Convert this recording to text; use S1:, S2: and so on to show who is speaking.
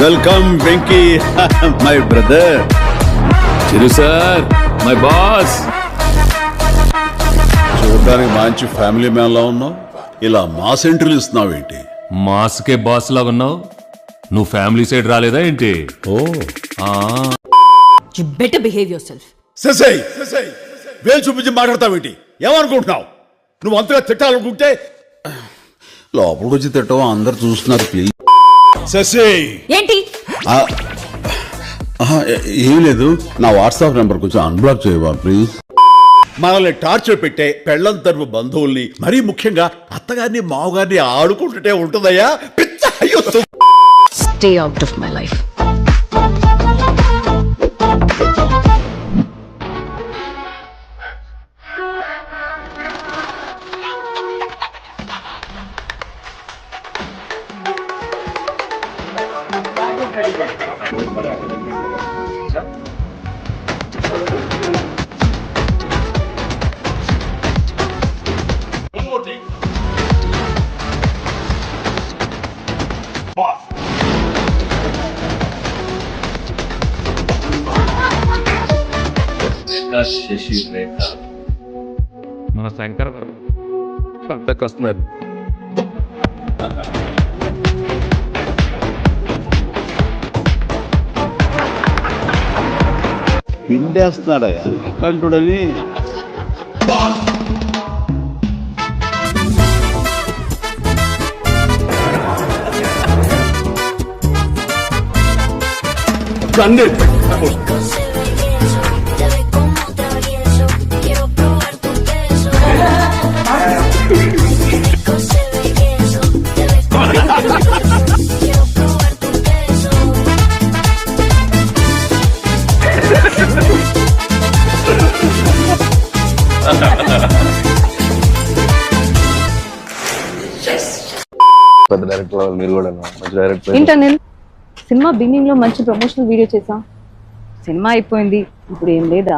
S1: Welcome Venky my brother.
S2: Chiru sir, my boss.
S1: చూడడానికి మంచి family man లా ఉన్నావు, ఇలా మాస్ ఎంట్రీలు ఇస్తున్నావు ఏంటి?
S2: మాస్కే బాస్ లాగా ఉన్నావు. నువ్వు ఫ్యామిలీ సైడ్ రాలేదా ఏంటి?
S1: ఓ
S3: You better behave yourself.
S1: ససై వేలు చూపించి మాట్లాడతావేంటి? ఏమనుకుంటున్నావు? నువ్వు అంతగా తిట్టాలనుకుంటే లోపలికి వచ్చి తిట్టవు, అందరు చూస్తున్నారు. ప్లీజ్ శశి.
S3: ఏంటి?
S1: ఏం లేదు, నా వాట్సాప్ నెంబర్ కొంచెం అన్బ్లాక్ చేయవా ప్లీజ్. మనల్ని టార్చర్ పెట్టే పెళ్లం తరపు బంధువుల్ని, మరీ ముఖ్యంగా అత్తగారిని మావగారిని ఆడుకుంటుంటే ఉంటుందయ్యా పిచ్చ. అయ్యో,
S3: Stay out of my life.
S2: మన శంకర్ పంటకు వస్తున్నారు.
S1: పిండేస్తున్నాడయ్యా కంటుడని. కన్ను
S4: ఏంటనిల్, సినిమా బిగినింగ్ లో మంచి ప్రమోషనల్ వీడియో చేసా, సినిమా అయిపోయింది, ఇప్పుడు ఏం లేదా?